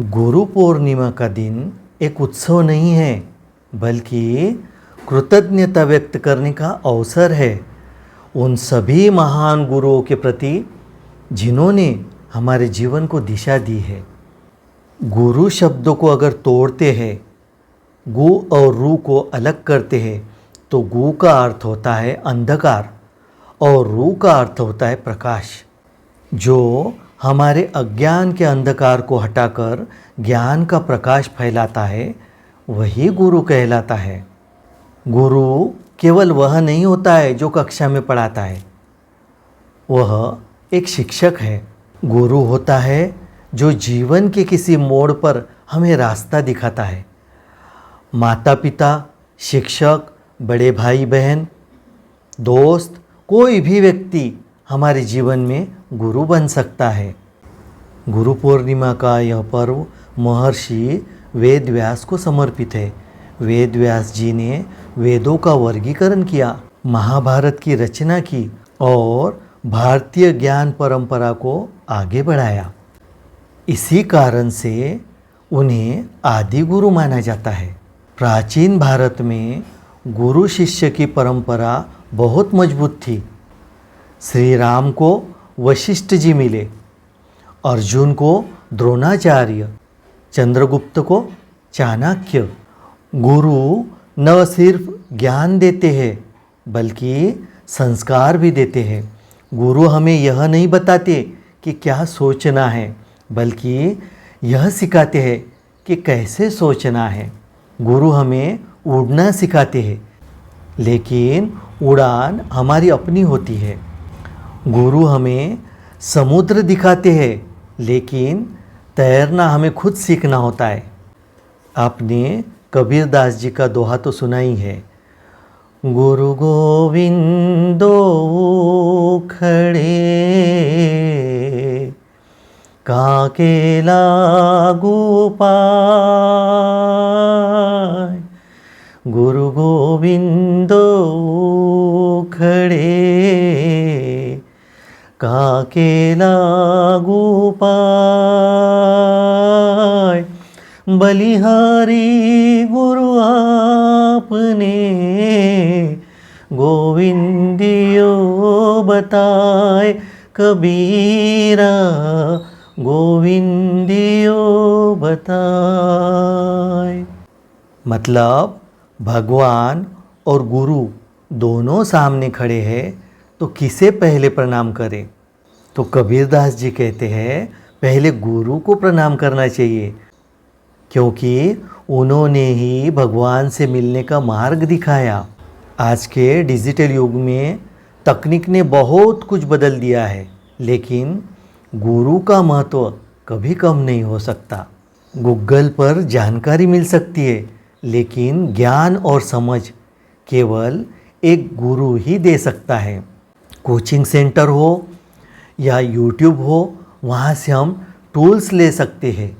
गुरु पूर्णिमा का दिन एक उत्सव नहीं है, बल्कि कृतज्ञता व्यक्त करने का अवसर है उन सभी महान गुरुओं के प्रति जिन्होंने हमारे जीवन को दिशा दी है। गुरु शब्दों को अगर तोड़ते हैं, गु और रू को अलग करते हैं, तो गु का अर्थ होता है अंधकार और रू का अर्थ होता है प्रकाश। जो हमारे अज्ञान के अंधकार को हटाकर ज्ञान का प्रकाश फैलाता है, वही गुरु कहलाता है। गुरु केवल वह नहीं होता है जो कक्षा में पढ़ाता है, वह एक शिक्षक है। गुरु होता है जो जीवन के किसी मोड़ पर हमें रास्ता दिखाता है। माता पिता, शिक्षक, बड़े भाई बहन, दोस्त, कोई भी व्यक्ति हमारे जीवन में गुरु बन सकता है। गुरु पूर्णिमा का यह पर्व महर्षि वेद व्यास को समर्पित है। वेद व्यास जी ने वेदों का वर्गीकरण किया, महाभारत की रचना की और भारतीय ज्ञान परंपरा को आगे बढ़ाया। इसी कारण से उन्हें आदि गुरु माना जाता है। प्राचीन भारत में गुरु शिष्य की परंपरा बहुत मजबूत थी। श्री राम को वशिष्ठ जी मिले, अर्जुन को द्रोणाचार्य, चंद्रगुप्त को चाणक्य। गुरु न सिर्फ ज्ञान देते हैं, बल्कि संस्कार भी देते हैं। गुरु हमें यह नहीं बताते कि क्या सोचना है, बल्कि यह सिखाते हैं कि कैसे सोचना है। गुरु हमें उड़ना सिखाते हैं, लेकिन उड़ान हमारी अपनी होती है। गुरु हमें समुद्र दिखाते हैं, लेकिन तैरना हमें खुद सीखना होता है। आपने कबीरदास जी का दोहा तो सुना ही है, गुरु गोविंदो खड़े काके लागू पाय। गुरु गोविंदो खड़े काके लागू पाय। बलिहारी गुरु आपने गोविंदियो बताए। कबीरा गोविंदियो बताए। मतलब भगवान और गुरु दोनों सामने खड़े हैं, तो किसे पहले प्रणाम करें? तो कबीरदास जी कहते हैं पहले गुरु को प्रणाम करना चाहिए, क्योंकि उन्होंने ही भगवान से मिलने का मार्ग दिखाया। आज के डिजिटल युग में तकनीक ने बहुत कुछ बदल दिया है, लेकिन गुरु का महत्व कभी कम नहीं हो सकता। गूगल पर जानकारी मिल सकती है, लेकिन ज्ञान और समझ केवल एक गुरु ही दे सकता है। कोचिंग सेंटर हो या यूट्यूब हो, वहाँ से हम टूल्स ले सकते हैं,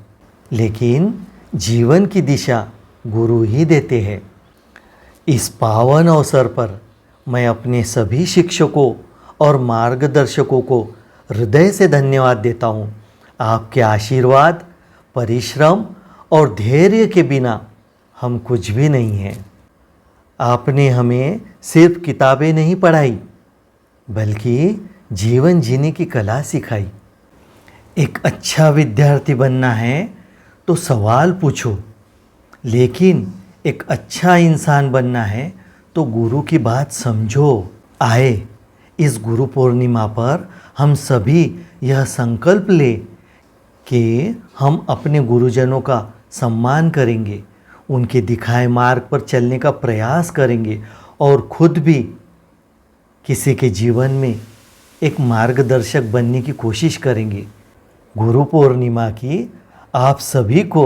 लेकिन जीवन की दिशा गुरु ही देते हैं। इस पावन अवसर पर मैं अपने सभी शिक्षकों और मार्गदर्शकों को हृदय से धन्यवाद देता हूँ। आपके आशीर्वाद, परिश्रम और धैर्य के बिना हम कुछ भी नहीं हैं। आपने हमें सिर्फ किताबें नहीं पढ़ाई, बल्कि जीवन जीने की कला सिखाई। एक अच्छा विद्यार्थी बनना है तो सवाल पूछो, लेकिन एक अच्छा इंसान बनना है तो गुरु की बात समझो। आए इस गुरु पूर्णिमा पर हम सभी यह संकल्प ले कि हम अपने गुरुजनों का सम्मान करेंगे, उनके दिखाए मार्ग पर चलने का प्रयास करेंगे और खुद भी किसी के जीवन में एक मार्गदर्शक बनने की कोशिश करेंगे। गुरु पूर्णिमा की आप सभी को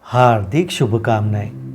हार्दिक शुभकामनाएं।